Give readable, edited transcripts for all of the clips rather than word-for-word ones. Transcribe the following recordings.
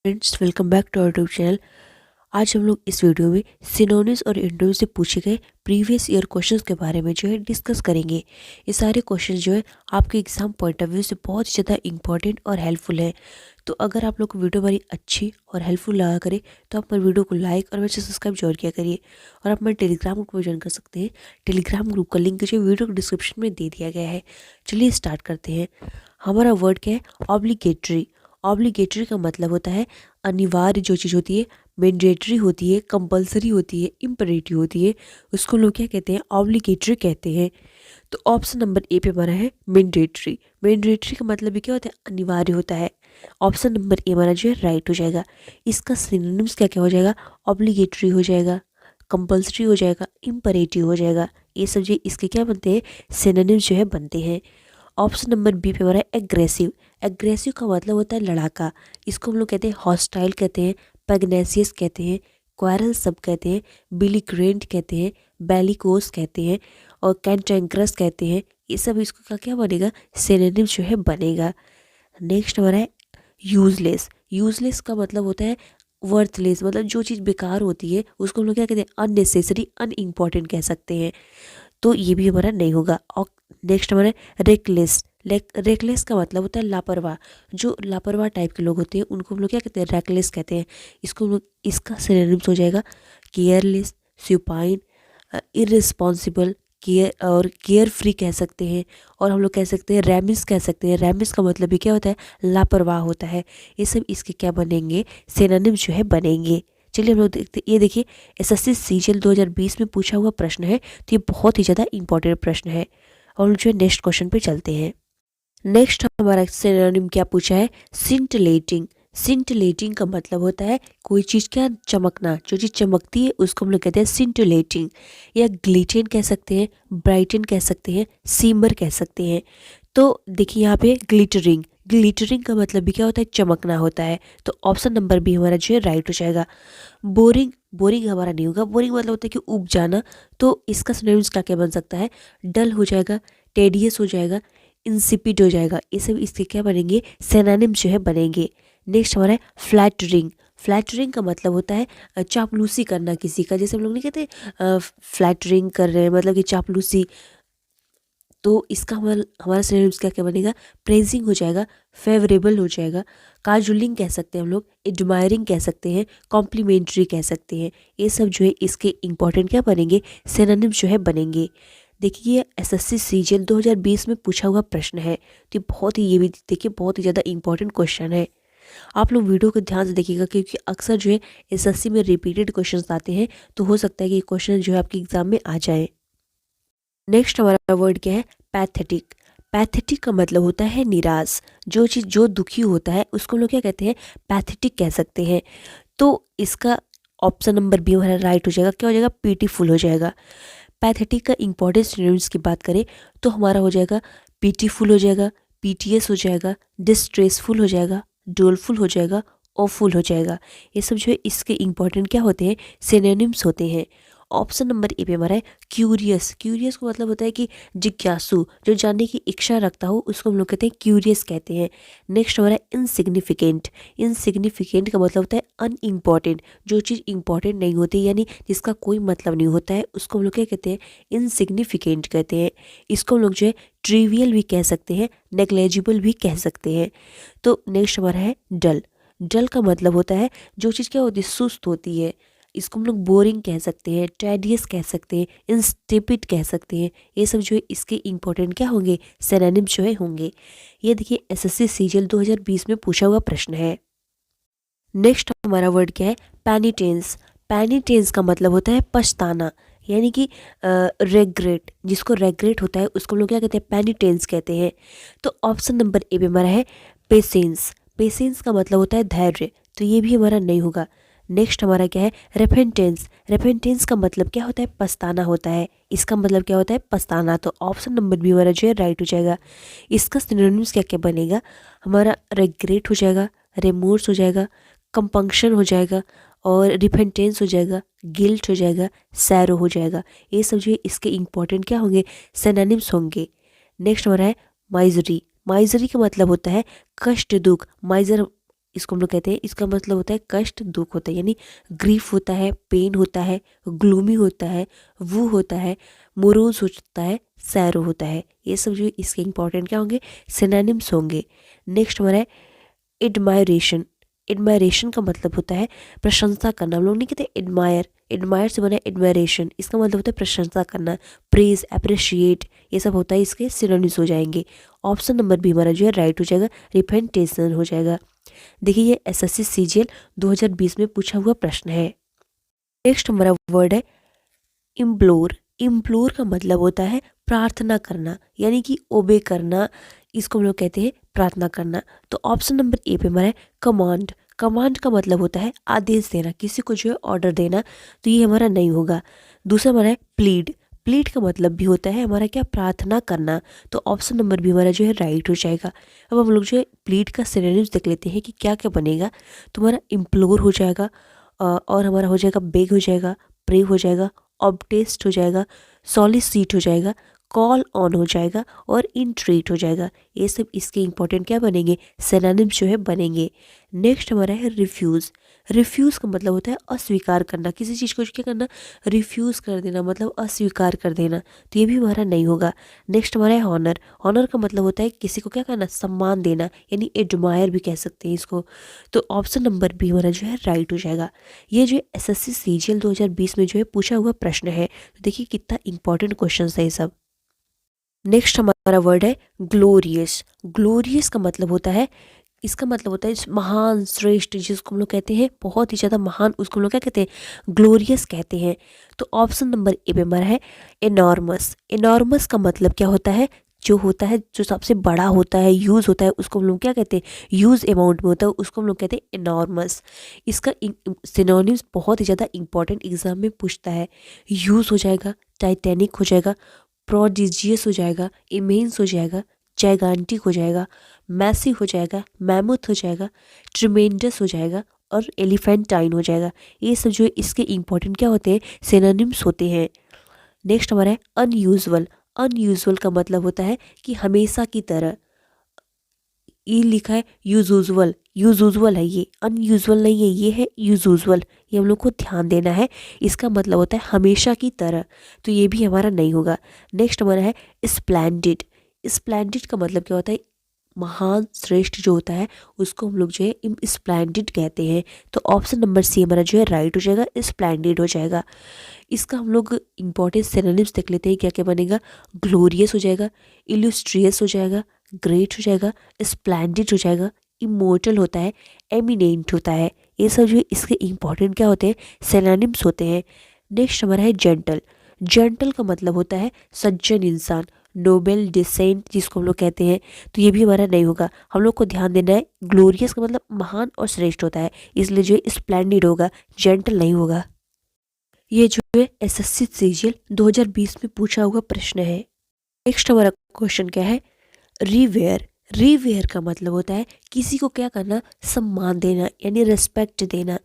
Friends, welcome back to our YouTube channel. आज हम लोग इस वीडियो में सिनोनिम्स और एंटोनिम्स से पूछे गए प्रीवियस ईयर क्वेश्चंस के बारे में डिस्कस करेंगे। ये सारे क्वेश्चंस आपके एग्जाम पॉइंट ऑफ व्यू से बहुत ही ज़्यादा इंपॉर्टेंट और हेल्पफुल है। तो अगर आप लोग को वीडियो हमारी अच्छी और हेल्पफुल लगा करे तो आप हमारे वीडियो को लाइक और वैसे सब्सक्राइब जरूर किया करिए। और आप हमारे टेलीग्राम ग्रुप में ज्वाइन कर सकते हैं। टेलीग्राम ग्रुप का लिंक वीडियो के डिस्क्रिप्शन में दे दिया गया है। चलिए स्टार्ट करते हैं। हमारा वर्ड क्या है? ऑब्लिगेटरी। ऑब्लिगेटरी का मतलब होता है अनिवार्य जो चीज़ होती है, मैंडेटरी होती है, कंपलसरी होती है, इम्परेटिव होती है, उसको लोग क्या कहते हैं? ऑब्लिगेटरी कहते हैं। तो ऑप्शन नंबर ए पे हमारा है मैंडेटरी। मैंडेटरी का मतलब भी क्या होता है? अनिवार्य होता है। ऑप्शन नंबर ए हमारा राइट हो जाएगा। इसका सिनोनिम्स क्या क्या हो जाएगा? ऑब्लिगेटरी हो जाएगा, कंपलसरी हो जाएगा, इम्परेटिव हो जाएगा। ये सब इसके क्या बनते हैं? सिनोनिम्स बनते हैं। ऑप्शन नंबर बी पे हमारा एग्रेसिव। एग्रेसिव का मतलब होता है लड़ाका। इसको हम लोग कहते हैं हॉस्टाइल कहते हैं, पैग्नेसियस कहते हैं, क्वारल सब कहते हैं, बिलिग्रेंट कहते हैं, बेलिकोस कहते हैं और कैंटेंक्रस कहते हैं। ये सब इसको का क्या बनेगा? सिनोनिम बनेगा। नेक्स्ट हमारा है यूजलेस। यूजलेस का मतलब होता है वर्थलेस, मतलब जो चीज़ बेकार होती है उसको हम लोग क्या कहते हैं? अननेसेसरी, अनइम्पॉर्टेंट कह सकते हैं। तो ये भी हमारा नहीं होगा। और नेक्स्ट हमारा रेकलेस। रेकलेस का मतलब होता है लापरवाह। जो लापरवाह टाइप के लोग होते हैं उनको हम लोग क्या कहते हैं? रेकलेस कहते हैं। इसको हम लोग इसका सिनोनिम्स हो जाएगा केयरलेस, सुपाइन, इररिस्पॉन्सिबल, केयर और केयर फ्री कह सकते हैं। और हम लोग कह सकते हैं रैमिस कह सकते हैं। रैमिस का मतलब भी क्या होता है? लापरवाह होता है। ये सब इसके क्या बनेंगे? सिनोनिम्स बनेंगे। चलिए हम लोग देखते। ये देखिए, एसएससी सीजीएल 2020 में पूछा हुआ प्रश्न है। तो ये बहुत ही ज़्यादा इंपॉर्टेंट प्रश्न है। और नेक्स्ट क्वेश्चन पे चलते हैं। नेक्स्ट हमारा सिनोनिम क्या पूछा है? सिंटिलेटिंग। सिंटिलेटिंग का मतलब होता है कोई चीज़ क्या चमकना। जो चीज़ चमकती है उसको हम लोग कहते हैं सिंटिलेटिंग। या ग्लिटन कह सकते हैं, ब्राइटन कह सकते हैं, सीमर कह सकते हैं। तो देखिए यहाँ पे ग्लिटरिंग। ग्लिटरिंग का मतलब भी क्या होता है? चमकना होता है। तो ऑप्शन नंबर बी हमारा राइट हो जाएगा। बोरिंग। बोरिंग हमारा नहीं होगा। बोरिंग मतलब होता है कि उब जाना। तो इसका सिनोनिम्स क्या क्या बन सकता है? डल हो जाएगा, टेडियस हो जाएगा, इंसिपिड हो जाएगा। ये सब इसके क्या बनेंगे? सिनोनिम्स बनेंगे। नेक्स्ट हमारा है फ्लैटरिंग। फ्लैटरिंग का मतलब होता है चापलूसी करना किसी का। जैसे हम लोग नहीं कहते फ्लैटरिंग कर रहे हैं, मतलब कि चापलूसी। तो इसका हमारा सिनोनिम्स क्या क्या बनेगा? प्रेजिंग हो जाएगा, फेवरेबल हो जाएगा, काजुलिंग कह सकते हैं हम लोग, एडमायरिंग कह सकते हैं, कॉम्प्लीमेंट्री कह सकते हैं। ये सब इसके इंपॉर्टेंट क्या बनेंगे? सिनोनिम्स बनेंगे। देखिए, एसएससी सीजीएल 2020 में पूछा हुआ प्रश्न है। तो बहुत ही ये भी देखिए बहुत ही ज़्यादा इंपॉर्टेंट क्वेश्चन है। आप लोग वीडियो को ध्यान से देखिएगा क्योंकि अक्सर एसएससी में रिपीटेड क्वेश्चंस आते हैं। तो हो सकता है कि ये क्वेश्चन आपके एग्जाम में आ जाए। नेक्स्ट हमारा वर्ड क्या है? पैथेटिक। पैथेटिक का मतलब होता है निराश। जो चीज़ जो दुखी होता है उसको हम लोग क्या कहते हैं? पैथेटिक कह सकते हैं। तो इसका ऑप्शन नंबर बी हमारा राइट हो जाएगा। क्या हो जाएगा? पीटीफुल हो जाएगा। पैथेटिक का इंपॉर्टेंट सिनोनिम्स की बात करें तो हमारा हो जाएगा पीटीफुल हो जाएगा, पीटीएस हो जाएगा, डिस्ट्रेसफुल हो जाएगा, डोलफुल हो जाएगा, ऑफुल हो जाएगा। ये सब इसके इंपॉर्टेंट क्या होते हैं? सिनोनिम्स होते हैं। ऑप्शन नंबर ए पे हमारा है क्यूरियस। क्यूरियस का मतलब होता है कि जिज्ञासु, जो जानने की इच्छा रखता हो उसको हम लोग कहते हैं क्यूरियस कहते हैं। नेक्स्ट हमारा है इनसिग्निफिकेंट। इनसिग्निफिकेंट का मतलब होता है अनइम्पॉर्टेंट। जो चीज़ इंपॉर्टेंट नहीं होती यानी जिसका कोई मतलब नहीं होता है उसको हम लोग क्या कहते हैं? इनसिग्निफिकेंट कहते हैं। इसको हम लोग ट्रिवियल भी कह सकते हैं, नेग्लेजिबल भी कह सकते हैं। तो नेक्स्ट हमारा है डल। डल का मतलब होता है जो चीज़ क्या होती है? सुस्त होती है। इसको हम लोग बोरिंग कह सकते हैं, टेडियस कह सकते हैं, इंस्टिपिड कह सकते हैं। ये सब इसके इंपॉर्टेंट क्या होंगे? सिनोनिम्स होंगे। ये देखिए, एसएससी सीजीएल 2020 में पूछा हुआ प्रश्न है। नेक्स्ट हमारा वर्ड क्या है? पैनिटेंस। पैनिटेंस का मतलब होता है पछताना, यानी कि रेग्रेट। जिसको रेग्रेट होता है उसको हम लोग क्या कहते हैं? पैनिटेंस कहते हैं। तो ऑप्शन नंबर ए पे हमारा है पेशेंस। पेशेंस का मतलब होता है धैर्य। तो ये भी हमारा नहीं होगा। नेक्स्ट हमारा क्या है? रेपेंटेंस। रेपेंटेंस का मतलब क्या होता है? पछताना होता है। इसका मतलब क्या होता है? पछताना। तो ऑप्शन नंबर बी हमारा राइट हो जाएगा। इसका सिनोनिम्स क्या क्या बनेगा? हमारा रेग्रेट हो जाएगा, रिमोर्स हो जाएगा, कंपंक्शन हो जाएगा और रिपेंटेंस हो जाएगा, गिल्ट हो जाएगा, सैरो हो जाएगा। ये सब इसके इंपॉर्टेंट क्या होंगे? सिनोनिम्स होंगे। नेक्स्ट हमारा है माइजरी। माइजरी का मतलब होता है कष्ट, दुख। माइजर इसको हम लोग कहते हैं, इसका मतलब होता है कष्ट, दुख होता है, यानी ग्रीफ होता है, पेन होता है, ग्लूमी होता है, वो होता है, मोरोज होता है, सैरो होता है। ये सब जो इसके इंपॉर्टेंट क्या होंगे, सिनोनिम्स होंगे। नेक्स्ट हमारा है एडमायरेशन। एडमायरेशन का मतलब होता है प्रशंसा करना। हम लोग नहीं कहते एडमायर, एडमायर से बना है एडमायरेशन, इसका मतलब होता है प्रशंसा करना, प्रेज, अप्रिशिएट, ये सब होता है, इसके सिनोनिम्स हो जाएंगे। ऑप्शन नंबर बी हमारा जो है राइट हो जाएगा, रिपेंटेशन हो जाएगा। देखिए ये एसएससी सीजीएल 2020 में पूछा हुआ प्रश्न है। नेक्स्ट हमारा वर्ड है इम्प्लोर। इम्प्लोर का मतलब होता है प्रार्थना करना, यानी कि ओबे करना, इसको हम लोग कहते हैं प्रार्थना करना। तो ऑप्शन नंबर ए पे हमारा है कमांड। कमांड का मतलब होता है आदेश देना, किसी को जो है ऑर्डर देना, तो ये हमारा नहीं होगा। दूसरा हमारा है प्लीड। प्लीड का मतलब भी होता है हमारा क्या, प्रार्थना करना, तो ऑप्शन नंबर भी हमारा जो है राइट हो जाएगा। अब हम लोग जो है प्लीड का सिनोनिम्स देख लेते हैं कि क्या क्या बनेगा। तो हमारा इम्प्लोर हो जाएगा, और हमारा हो जाएगा बेग हो जाएगा, प्रे हो जाएगा, ऑब्टेस्ट हो जाएगा, सॉलिसिट हो जाएगा, कॉल ऑन हो जाएगा और इंट्रीट हो जाएगा। ये सब इसके इंपॉर्टेंट क्या बनेंगे, सिनोनिम्स जो है बनेंगे। नेक्स्ट हमारा है रिफ्यूज़। रिफ्यूज़ का मतलब होता है अस्वीकार करना, किसी चीज़ को क्या करना, रिफ्यूज़ कर देना, मतलब अस्वीकार कर देना, तो ये भी हमारा नहीं होगा। नेक्स्ट हमारा है हॉनर। हॉनर का मतलब होता है किसी को क्या करना, सम्मान देना, यानी एडमायर भी कह सकते हैं इसको। तो ऑप्शन नंबर बी हमारा जो है राइट हो जाएगा। ये जो एसएससी सीजीएल 2020 में जो है पूछा हुआ प्रश्न है, तो देखिए कितना इंपॉर्टेंट क्वेश्चन है ये सब। नेक्स्ट हमारा वर्ड है ग्लोरियस। ग्लोरियस का मतलब होता है, इसका मतलब होता है महान, श्रेष्ठ, जिसको हम लोग कहते हैं बहुत ही ज़्यादा महान, उसको हम लोग क्या कहते हैं, ग्लोरियस कहते हैं। तो ऑप्शन नंबर ए पे हमारा है एनॉर्मस। एनॉर्मस का मतलब क्या होता है, जो होता है जो सबसे बड़ा होता है, यूज़ होता है, उसको हम लोग क्या कहते हैं, यूज़ अमाउंट में होता है, उसको हम लोग कहते हैं एनॉर्मस। इसका सिनोनिम्स बहुत ही ज़्यादा इंपॉर्टेंट एग्जाम में पूछता है। यूज़ हो जाएगा, टाइटैनिक हो जाएगा, प्रोडिजियस हो जाएगा, इमेंस हो जाएगा, जाइगांटिक हो जाएगा, मैसी हो जाएगा, मैमथ हो जाएगा, ट्रिमेंडस हो जाएगा और एलिफेंटाइन हो जाएगा। ये सब जो है इसके इंपॉर्टेंट क्या होते हैं, सिनोनिम्स होते हैं। नेक्स्ट हमारा है अनयूजुअल। अनयूजुअल का मतलब होता है कि हमेशा की तरह, ये लिखा है यूजुअल, यूजुअल है, ये अनयूजुअल नहीं है, ये है यूजुअल, ये हम लोग को ध्यान देना है। इसका मतलब होता है हमेशा की तरह, तो ये भी हमारा नहीं होगा। नेक्स्ट हमारा है स्प्लेंडिड। स्प्लेंडिड का मतलब क्या होता है, महान, श्रेष्ठ जो होता है, उसको हम लोग जो है स्प्लेंडिड कहते हैं। तो ऑप्शन नंबर सी हमारा जो है राइट हो जाएगा, स्प्लेंडिड हो जाएगा। इसका हम लोग इंपॉर्टेंट सिनोनिम्स देख लेते हैं, क्या क्या बनेगा। ग्लोरियस हो जाएगा, इल्यूस्ट्रियस हो जाएगा, ग्रेट हो जाएगा, स्प्लेंडिड हो जाएगा, इमोर्टल होता है, एमिनेंट होता है। ये सब जो है इसके इंपॉर्टेंट क्या होते हैं, सिनोनिम्स होते हैं। नेक्स्ट हमारा है जेंटल। जेंटल का मतलब होता है सज्जन इंसान, नोबेल डिसेंट, जिसको हम लोग कहते हैं, तो ये भी हमारा नहीं होगा। हम लोग को ध्यान देना है, ग्लोरियस का मतलब महान और श्रेष्ठ होता है, इसलिए जो है स्प्लेंडिड होगा, जेंटल नहीं होगा। ये जो है एसएससी सीजीएल 2020 में पूछा हुआ प्रश्न है। नेक्स्ट हमारा क्वेश्चन क्या है, रिवेयर। रिवेयर का मतलब होता है किसी को क्या करना, सम्मान देना, यानी रिस्पेक्ट देना।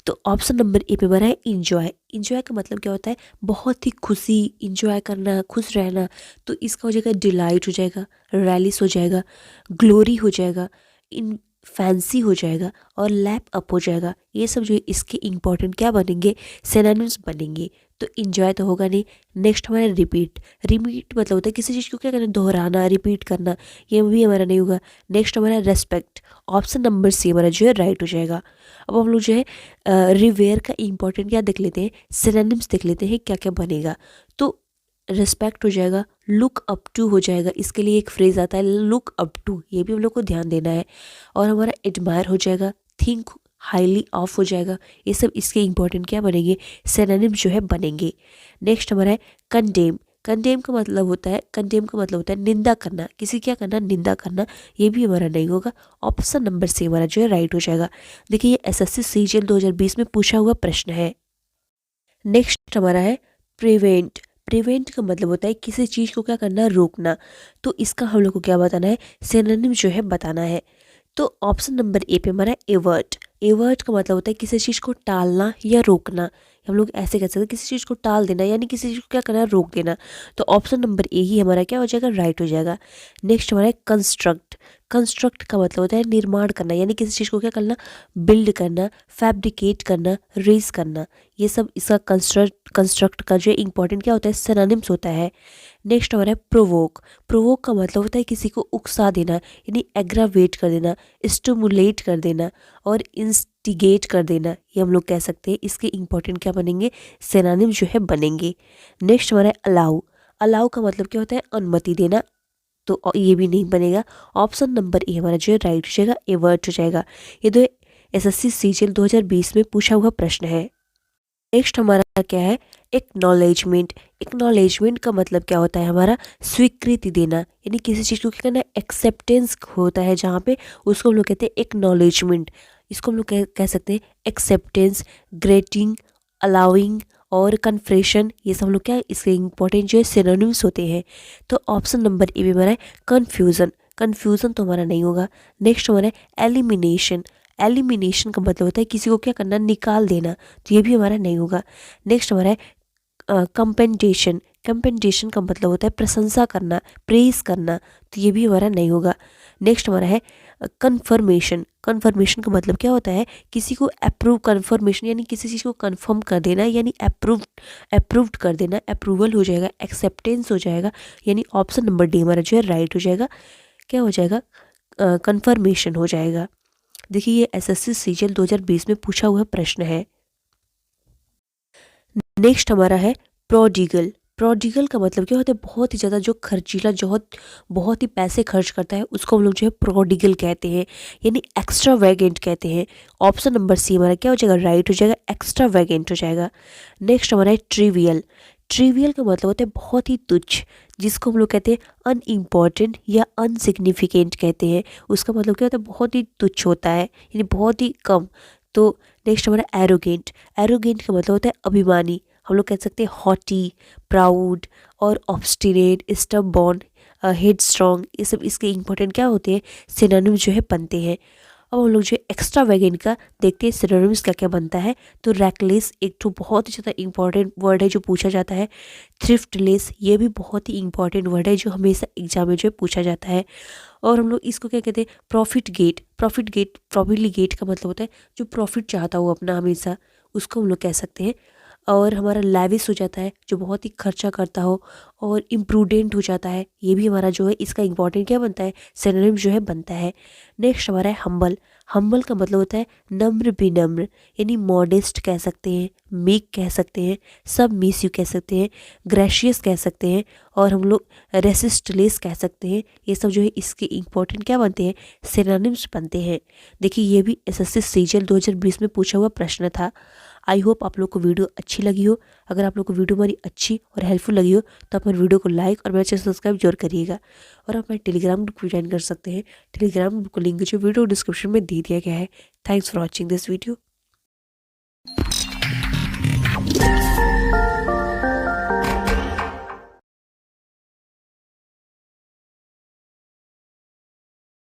तो ऑप्शन नंबर ए पे हमारा है इंजॉय। इंजॉय का मतलब क्या होता है, बहुत ही खुशी, इंजॉय करना, खुश रहना, तो इसका हो जाएगा डिलाइट हो जाएगा, रैलिस हो जाएगा, ग्लोरी हो जाएगा, इन फैंसी हो जाएगा और लैप अप हो जाएगा। ये सब जो है इसके इंपॉर्टेंट क्या बनेंगे, सिनोनिम्स बनेंगे। तो इंजॉय तो होगा नहीं। नेक्स्ट हमारा रिपीट। रिपीट मतलब होता है किसी चीज़ को क्या करना, दोहराना, रिपीट करना, ये भी हमारा नहीं होगा। नेक्स्ट हमारा रेस्पेक्ट। ऑप्शन नंबर सी हमारा जो है राइट हो जाएगा। अब हम लोग जो है रिवेयर का इंपॉर्टेंट क्या देख लेते हैं, सिनोनिम्स देख लेते हैं क्या क्या बनेगा। तो रिस्पेक्ट हो जाएगा, लुक अप टू हो जाएगा, इसके लिए एक फ्रेज आता है लुक अप टू, ये भी हम लोग को ध्यान देना है। और हमारा एडमायर हो जाएगा, थिंक हाईली ऑफ हो जाएगा। ये सब इसके इंपॉर्टेंट क्या बनेंगे, सिनोनिम जो है बनेंगे। नेक्स्ट हमारा है कंडेम। कंडेम का मतलब होता है, कंडेम का मतलब होता है निंदा करना, किसी क्या करना, निंदा करना, ये भी हमारा नहीं होगा। ऑप्शन नंबर सी हमारा जो है राइट हो जाएगा। देखिए ये एसएससी सीजीएल 2020 में पूछा हुआ प्रश्न है। नेक्स्ट हमारा है प्रिवेंट। प्रिवेंट का मतलब होता है किसी चीज़ को क्या करना, रोकना, तो इसका हम लोग को क्या बताना है, सिनोनिम जो है बताना है। तो ऑप्शन नंबर ए पे हमारा एवर्ट। एवर्ट का मतलब होता है किसी चीज़ को टालना या रोकना, हम लोग ऐसे कह सकते हैं किसी चीज़ को टाल देना, यानी किसी चीज़ को क्या करना, रोक देना। तो ऑप्शन नंबर ए ही हमारा क्या हो जाएगा, राइट हो जाएगा। नेक्स्ट हमारा है कंस्ट्रक्ट। कंस्ट्रक्ट का मतलब होता है निर्माण करना, यानी किसी चीज़ को क्या करना, बिल्ड करना, फैब्रिकेट करना, रेज करना, ये सब इसका कंस्ट्रक्ट का जो इंपॉर्टेंट क्या होता है, सिनोनिम्स होता है। नेक्स्ट हमारा है प्रोवोक। प्रोवोक का मतलब होता है किसी को उकसा देना, यानी एग्रावेट कर देना, स्टिमुलेट कर देना और इंस्टिगेट कर देना, ये हम लोग कह सकते हैं। इसके इंपॉर्टेंट क्या बनेंगे, सिनोनिम जो है बनेंगे। नेक्स्ट हमारा है अलाउ। अलाउ का मतलब क्या होता है, अनुमति देना, तो ये भी नहीं बनेगा। ऑप्शन नंबर ए हमारा जो है राइट हो जाएगा, एवर्ट हो जाएगा। ये तो एसएससी सीजीएल 2020 में पूछा हुआ प्रश्न है। नेक्स्ट हमारा क्या है, एक्नॉलेजमेंट। एक्नॉलेजमेंट का मतलब क्या होता है, हमारा स्वीकृति देना, यानी किसी चीज़ को क्या करना, एक्सेप्टेंस होता है जहाँ पे, उसको हम लोग कहते हैं एक्नॉलेजमेंट। इसको हम लोग कह सकते हैं एक्सेप्टेंस, ग्रेटिंग, अलाउइंग और कन्फेशन, ये सब हम लोग क्या, इसके इंपॉर्टेंट जो है सिनोनिम्स होते हैं। तो ऑप्शन नंबर ए भी हमारा है कन्फ्यूज़न। कन्फ्यूज़न तो हमारा नहीं होगा। नेक्स्ट हमारा है एलिमिनेशन। एलिमिनेशन का मतलब होता है किसी को क्या करना, निकाल देना, तो ये भी हमारा नहीं होगा। नेक्स्ट हमारा है कंपेंटेशन। कंपेंटेशन का मतलब होता है प्रशंसा करना, प्रेज करना, तो ये भी हमारा नहीं होगा। नेक्स्ट हमारा है कन्फर्मेशन। कन्फर्मेशन का मतलब क्या होता है, किसी को अप्रूव, कन्फर्मेशन यानी किसी चीज़ को कन्फर्म कर देना, यानी अप्रूव्ड कर देना, अप्रूवल हो जाएगा, एक्सेप्टेंस हो जाएगा, यानी ऑप्शन नंबर डी हमारा जो है राइट हो जाएगा। क्या हो जाएगा, कन्फर्मेशन हो जाएगा। देखिए ये एसएससी सीजीएल 2020 में पूछा हुआ प्रश्न है। नेक्स्ट हमारा है प्रोडिगल। प्रोडिगल का मतलब क्या होता है, बहुत ही ज़्यादा जो खर्चीला, जो बहुत ही पैसे खर्च करता है, उसको हम लोग जो है प्रोडिगल कहते हैं, यानी एक्स्ट्रा वैगेंट कहते हैं। ऑप्शन नंबर सी हमारा क्या हो जाएगा, राइट हो जाएगा, एक्स्ट्रा वैगेंट हो जाएगा। नेक्स्ट हमारा है ट्रिवियल। ट्रिवियल का मतलब होता है बहुत ही तुच्छ, जिसको हम लोग कहते हैं अनइम्पॉर्टेंट या अनसिग्निफिकेंट कहते हैं। उसका मतलब क्या होता है, बहुत ही तुच्छ होता है, यानी बहुत ही कम। तो नेक्स्ट हमारा एरोगेंट। एरोगेंट का मतलब होता है अभिमानी, हम लोग कह सकते हैं हॉटी, प्राउड और ऑब्स्टिनेट, स्टबबॉर्न, हेडस्ट्रॉन्ग, ये सब इसके इंपॉर्टेंट क्या होते हैं, सिनोनिम जो है बनते हैं। अब हम लोग जो एक्स्ट्रा वैगेंट का देखते हैं सिनोनिम्स क्या क्या बनता है। तो रैकलेस एक तो बहुत ही ज़्यादा इंपॉर्टेंट वर्ड है जो पूछा जाता है। थ्रिफ्टलेस, ये भी बहुत ही इंपॉर्टेंट वर्ड है जो हमेशा एग्जाम में जो पूछा जाता है। और हम लोग इसको क्या कहते हैं, प्रॉफिट गेट। प्रॉफिट गेट, प्रॉफिटली गेट का मतलब होता है जो प्रॉफिट चाहता हो अपना हमेशा, उसको हम लोग कह सकते हैं। और हमारा लैविश हो जाता है, जो बहुत ही खर्चा करता हो। और इम्प्रूडेंट हो जाता है, ये भी हमारा जो है इसका इंपॉर्टेंट क्या बनता है, सिनोनिम जो है बनता है। नेक्स्ट हमारा है हम्बल। हम्बल का मतलब होता है नम्र विनम्र, यानी मॉडेस्ट कह सकते हैं, मीक कह सकते हैं, सब मिस कह सकते हैं, ग्रेशियस कह सकते हैं, और हम लोग रेसिस्टलेस कह सकते हैं। ये सब जो है इसके इंपॉर्टेंट क्या बनते हैं, सिनोनिम्स बनते हैं। देखिए ये भी एसएससी सीजीएल 2020 में पूछा हुआ प्रश्न था। आई होप आप लोग को वीडियो अच्छी लगी हो। अगर आप लोग को वीडियो हमारी अच्छी और हेल्पफुल लगी हो तो आप मेरे वीडियो को लाइक और मेरे चैनल सब्सक्राइब जरूर करिएगा। और आप मेरे टेलीग्राम ग्रुप को ज्वाइन कर सकते हैं। टेलीग्राम ग्रुप को लिंक जो वीडियो डिस्क्रिप्शन में दे दिया गया है। Thanks for watching this video.